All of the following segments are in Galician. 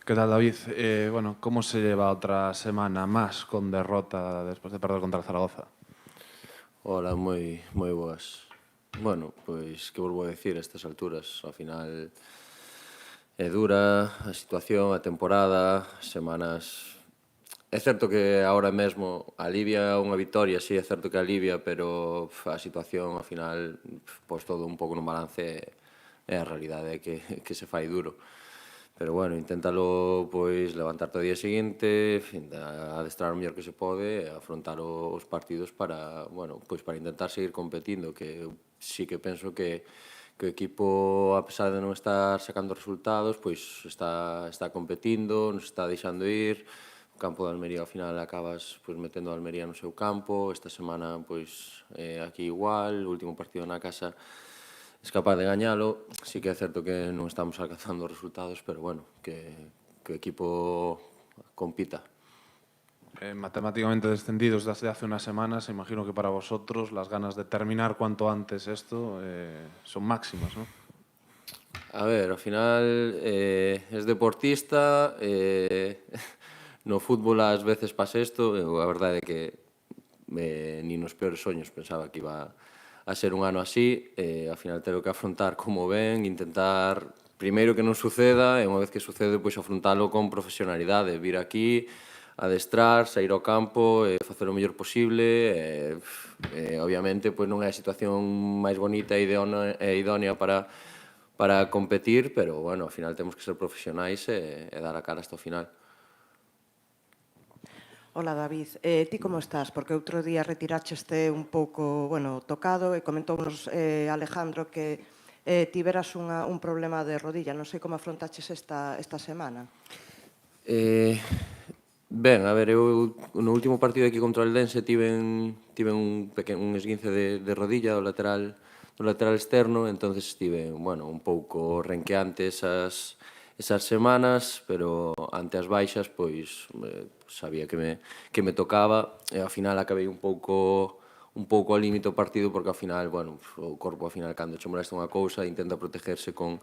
¿Qué tal, David? Bueno, ¿cómo se lleva otra semana más con derrota después de perder contra el Zaragoza? Ola, moi boas. Bueno, pois, que vos vou dicir a estas alturas? Ao final é dura a situación, a temporada, semanas... É certo que agora mesmo alivia unha victoria, sí, é certo que alivia, pero a situación, ao final, pois todo un pouco no balance é a realidade que se fai duro. Pero bueno, inténtalo pois levantarte ao día seguinte, adestrar o mellor que se pode e afrontar os partidos para, bueno, pois para intentar seguir competindo, que sí que penso que o equipo, a pesar de non estar sacando resultados, pois está competindo, nos está deixando ir. O campo de Almería ao final acabas pois metendo a Almería no seu campo. Esta semana pois aquí igual, o último partido na casa es capaz de gañalo. Sí que é certo que non estamos alcanzando os resultados, pero bueno, que o equipo compita. Matemáticamente descendidos desde hace unas semanas, imagino que para vosotros las ganas de terminar cuanto antes esto son máximas, ¿no? A ver, ao final es deportista, no fútbol ás veces pasa isto, a verdade é que nin nos peores soños pensaba que iba a ser un ano así, ao final tero que afrontar como ven, intentar primeiro que non suceda e unha vez que sucede pois afrontalo con profesionalidade, vir aquí, adestrar, sair ao campo, facer o mellor posible, obviamente pois non é a situación máis bonita e idónea para competir, pero bueno, ao final temos que ser profesionais e dar a cara hasta o final. Ola, David. Ti como estás? Porque outro día retiraxeste un pouco, bueno, tocado e comentounos Alejandro que tiveras un problema de rodilla. Non sei como afrontaches esta semana. Ben, a ver, eu no último partido aquí contra o Eldense tiven un esguince de rodilla do lateral externo, entonces estive, bueno, un pouco renqueante esas semanas, pero ante as baixas, pois, sabía que me tocaba e ao final acabei un pouco ao límite o partido porque ao final, bueno, o corpo ao final cando che molesta unha cousa intenta protegerse con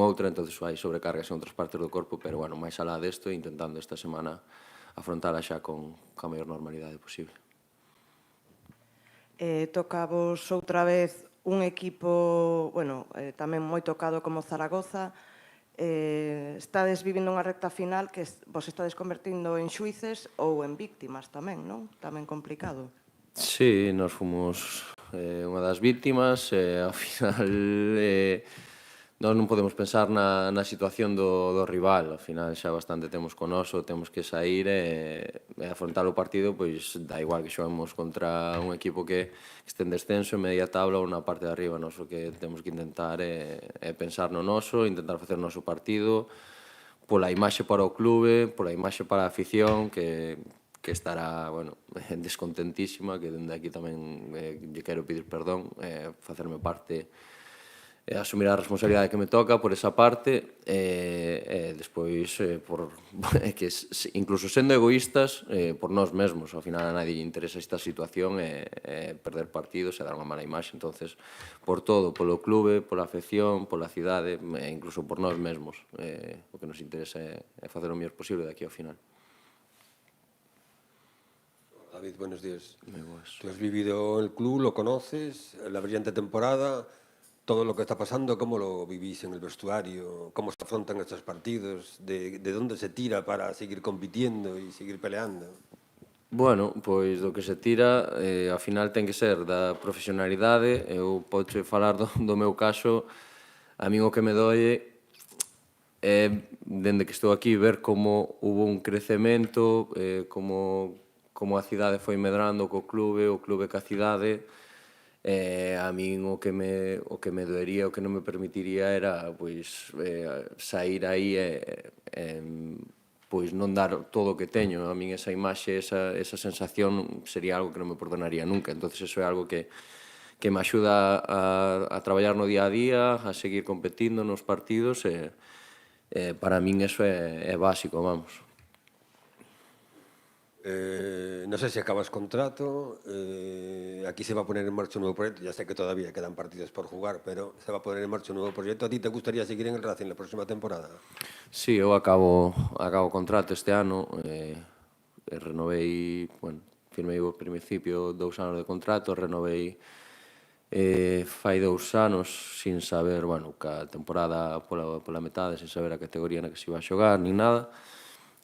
outra, entonces hai sobrecargas en outras partes do corpo, pero bueno, máis alá desto, intentando esta semana afrontala xa con a maior normalidade posible. Tocavos outra vez un equipo, bueno, tamén moi tocado como Zaragoza. Estades vivindo unha recta final que vos estades convertindo en xuíces ou en víctimas tamén, non? Tamén complicado. Sí, nós fomos unha das víctimas e ao final nós non podemos pensar na situación do rival, ao final xa bastante temos con noso, temos que sair e afrontar o partido, pois dá igual que xoguemos contra un equipo que este en descenso, en media tabla ou na parte de arriba, nós o que temos que intentar é pensar no noso, intentar facer o noso partido, pola imaxe para o clube, pola imaxe para a afición, que estará, bueno, descontentísima, que dende aquí tamén lle quero pedir perdón, facerme parte asumir a responsabilidade que me toca por esa parte e despois que incluso sendo egoístas por nós mesmos, ao final a nadie lle interesa esta situación e perder partidos e dar unha mala imaxe, entonces por todo, polo clube, pola afección, pola cidade e incluso por nós mesmos, o que nos interesa é facer o mellor posible daqui ao final. David, buenos días. Moi boas. Tú has vivido el club, lo conoces, la brillante temporada, todo lo que está pasando, ¿cómo lo vivís en el vestuario? ¿Cómo se afrontan estos partidos? ¿De dónde se tira para seguir compitiendo y seguir peleando? Bueno, pois do que se tira, ao final ten que ser da profesionalidade. Eu podo falar do meu caso, a min o que me doe é, dende que estou aquí, ver como hubo un crecemento, como a cidade foi medrando co clube, o clube ca cidade. A min o que me doería, o que non me permitiría era pois sair aí pois non dar todo o que teño. A min esa imaxe, esa sensación sería algo que non me perdonaría nunca. Entonces eso é algo que me axuda a traballar no día a día, a seguir competindo nos partidos e para min eso é básico, vamos. No sé si acabas contrato, aquí se va a poner en marcha un nuevo proyecto, ya sé que todavía quedan partidos por jugar, pero se va a poner en marcha un nuevo proyecto. ¿A ti te gustaría seguir en el Racing la próxima temporada? Sí, eu acabo contrato este ano, renovei, bueno, firmei ao principio 2 anos de contrato, renovei fai 2 anos sin saber, bueno, ca temporada pola metade, sin saber a categoría na que se iba a xogar, nin nada.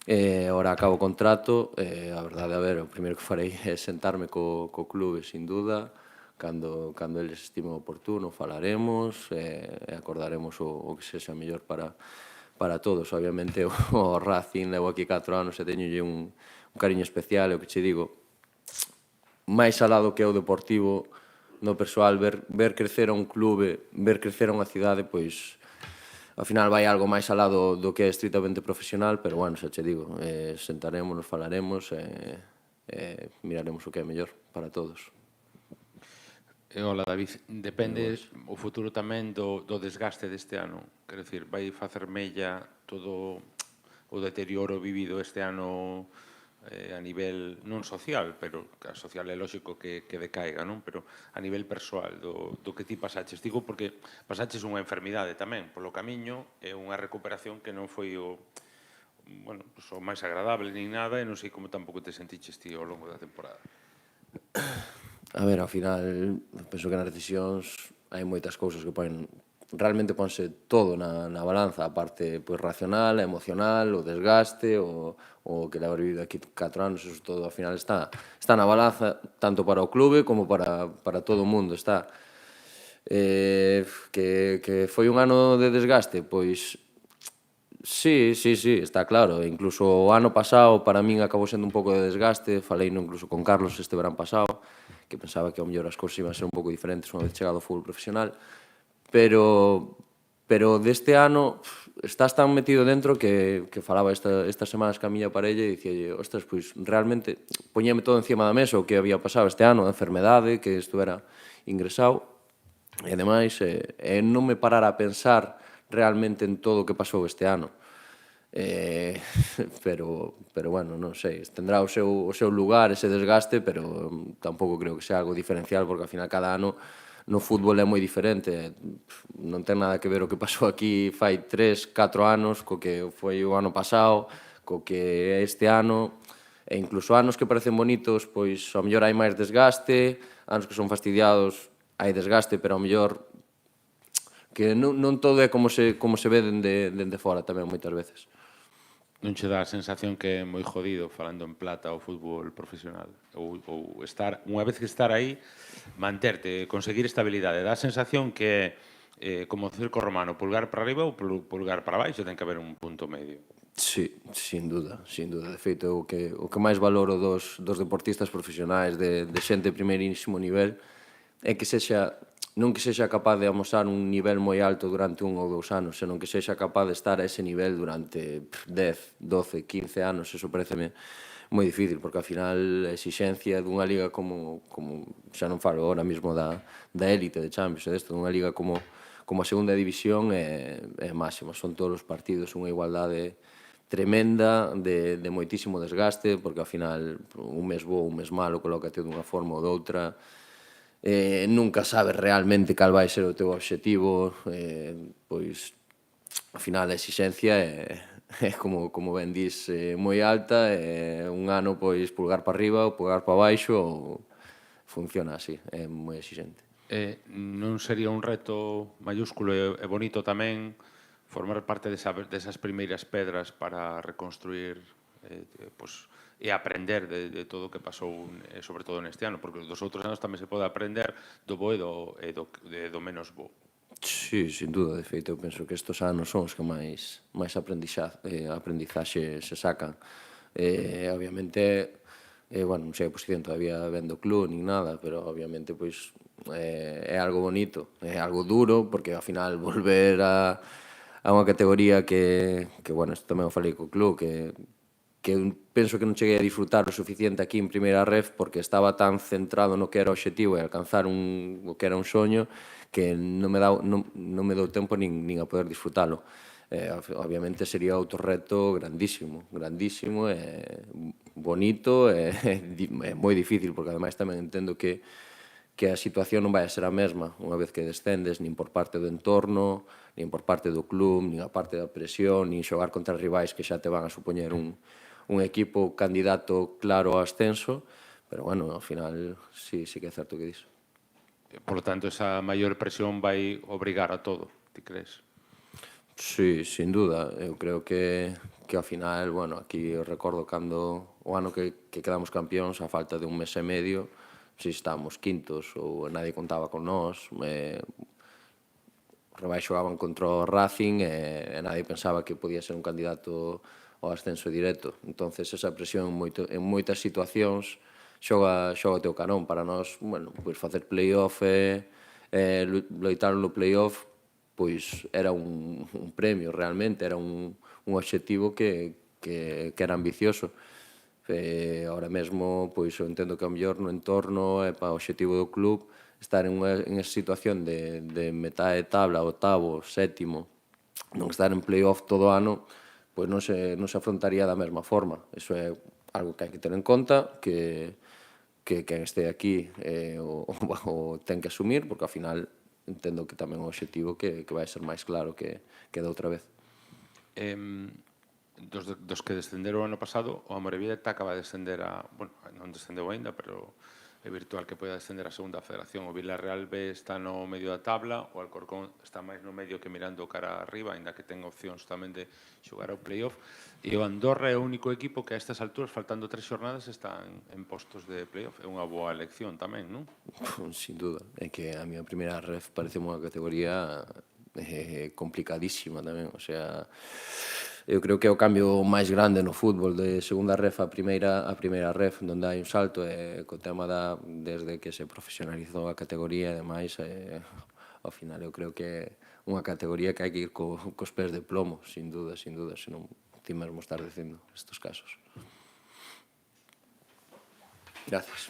Ora acabo o contrato, a verdade, a ver, o primeiro que farei é sentarme co clube, sin duda, cando eles estimen oportuno, falaremos e acordaremos o que sexa mellor para todos. Obviamente, o Racing levo aquí 4 anos e teñolle un cariño especial, e o que che digo, máis alá do que é o deportivo, no persoal, ver crecer a un clube, ver crecer a unha cidade, pois, ao final vai algo máis alá do que é estritamente profesional, pero, bueno, xa che digo, sentaremos, nos falaremos e miraremos o que é mellor para todos. Hola, David. Depende o futuro tamén do desgaste deste ano. Quero dicir, vai facer mella todo o deterioro vivido este ano a nivel non social, pero a social é lógico que decaiga, non? Pero a nivel persoal do que ti pasaches. Digo porque pasaches unha enfermidade tamén polo camiño e unha recuperación que non foi o máis agradable nin nada, e non sei como tampouco te sentiches ti ao longo da temporada. A ver, ao final, penso que nas decisións hai moitas cousas que realmente ponse todo na balanza, a parte pois, racional, emocional, o desgaste, o que le haber vivido aquí 4 anos, eso todo ao final está na balanza, tanto para o clube como para todo o mundo, está. Que foi un ano de desgaste, pois sí, está claro. Incluso o ano pasado para min acabou sendo un pouco de desgaste, falei incluso con Carlos este verán pasado, que pensaba que ao mellor as cousas iban a ser un pouco diferentes unha vez chegado ao fútbol profesional, pero deste ano estás tan metido dentro que falaba estas semanas ca miña parella e dicíalle, ostras, pois realmente poñéme todo encima da mesa o que había pasado este ano, a enfermedade, que estuvera ingresado e demais, e non me parara a pensar realmente en todo o que pasou este ano. Pero bueno, non sei, tendrá o seu lugar ese desgaste, pero tampouco creo que sea algo diferencial, porque ao final cada ano no fútbol é moi diferente. Non ten nada que ver o que pasou aquí fai 3, 4 anos co que foi o ano pasado, co que é este ano, e incluso anos que parecen bonitos, pois ao mellor hai máis desgaste, anos que son fastidiados hai desgaste, pero ao mellor que non todo é como se ve dende fora tamén moitas veces. Non che dá a sensación que é moi jodido, falando en plata, o fútbol profesional? Ou estar, unha vez que estar aí, manterte, conseguir estabilidade. Dá a sensación que é como o circo romano, pulgar para arriba ou pulgar para baixo, ten que haber un punto medio. Sí, sin duda. De feito, o que máis valoro dos deportistas profesionais, de xente de primeirísimo nivel, é que non que sexa capaz de amosar un nivel moi alto durante 1 ou 2 anos, senón que sexa capaz de estar a ese nivel durante 10, 12, 15 anos. Eso pareceme moi difícil, porque ao final a exixencia dunha liga como xa non falo ahora mesmo da élite de Champions, dunha liga como a segunda división é máxima. Son todos os partidos unha igualdade tremenda, de moitísimo desgaste, porque ao final un mes bo, un mes malo, colócate dunha forma ou doutra, nunca sabes realmente cal vai ser o teu obxectivo, pois, ao final, a exixencia é como ben dís, moi alta, e un ano, pois, pulgar para arriba ou pulgar para baixo, funciona así, é moi exixente. Non sería un reto mayúsculo e bonito tamén formar parte desas primeiras pedras para reconstruir e aprender de todo o que pasou, sobre todo neste ano, porque dos outros anos tamén se pode aprender do bo e do menos bo. Sí, sin duda, de feito, eu penso que estes anos son os que máis aprendizaxe se sacan. Obviamente, non sei a posición todavía vendo club nin nada, pero obviamente pois é algo bonito, é algo duro, porque ao final volver a unha categoría que isto tamén o falei co club, que penso que non cheguei a disfrutar o suficiente aquí en primeira ref, porque estaba tan centrado no que era o obxectivo e alcanzar o que era un soño, que non me dou tempo nin a poder disfrutalo. Obviamente sería outro reto grandísimo, grandísimo e bonito e moi difícil, porque ademais tamén entendo que a situación non vai a ser a mesma unha vez que descendes, nin por parte do entorno, nin por parte do club, nin a parte da presión, nin xogar contra rivais que xa te van a supoñer un equipo candidato claro ao ascenso, pero, bueno, ao final sí que é certo que dis. Por lo tanto, esa maior presión vai obrigar a todo, ti crees? Sí, sin duda. Eu creo que ao final, bueno, aquí eu recordo cando o ano que quedamos campións, a falta de un mes e medio, si estábamos quintos ou nadie contaba con nós, os rivais xogaban contra o Racing e nadie pensaba que podía ser un candidato ao ascenso directo. Entonces, esa presión en moitas situacións xoga o teu carón. Para nós, bueno, pois facer playoff e loitar no playoff, pois era un premio realmente, era un obxectivo que era ambicioso. Ahora mesmo, pois, eu entendo que ao mellor no entorno e para o obxectivo do club estar en esa situación de metade de tabla, octavo, sétimo, non estar en playoff todo o ano, pois non se afrontaría da mesma forma. Iso é algo que hai que ter en conta, que quen este aquí o ten que asumir, porque ao final entendo que tamén o obxectivo que vai ser máis claro que da outra vez. Dos que descenderon o ano pasado, o Amorebieta acaba de descender bueno, non descendeu aínda, pero é virtual que poida descender a segunda federación. O Villarreal B está no medio da tabla, o Alcorcón está máis no medio que mirando cara arriba, aínda que ten opcións tamén de xogar ao playoff. E o Andorra é o único equipo que a estas alturas, faltando 3 xornadas, está en postos de playoff. É unha boa elección tamén, non? Sin duda. É que a miña primeira ref parece unha categoría complicadísima tamén. O sea, eu creo que é o cambio máis grande no fútbol de segunda ref a primeira ref, onde hai un salto co tema desde que se profesionalizou a categoría e demais, ao final eu creo que é unha categoría que hai que ir cos pés de plomo, sin duda, senón ti mesmo estar dicindo estes casos. Gracias.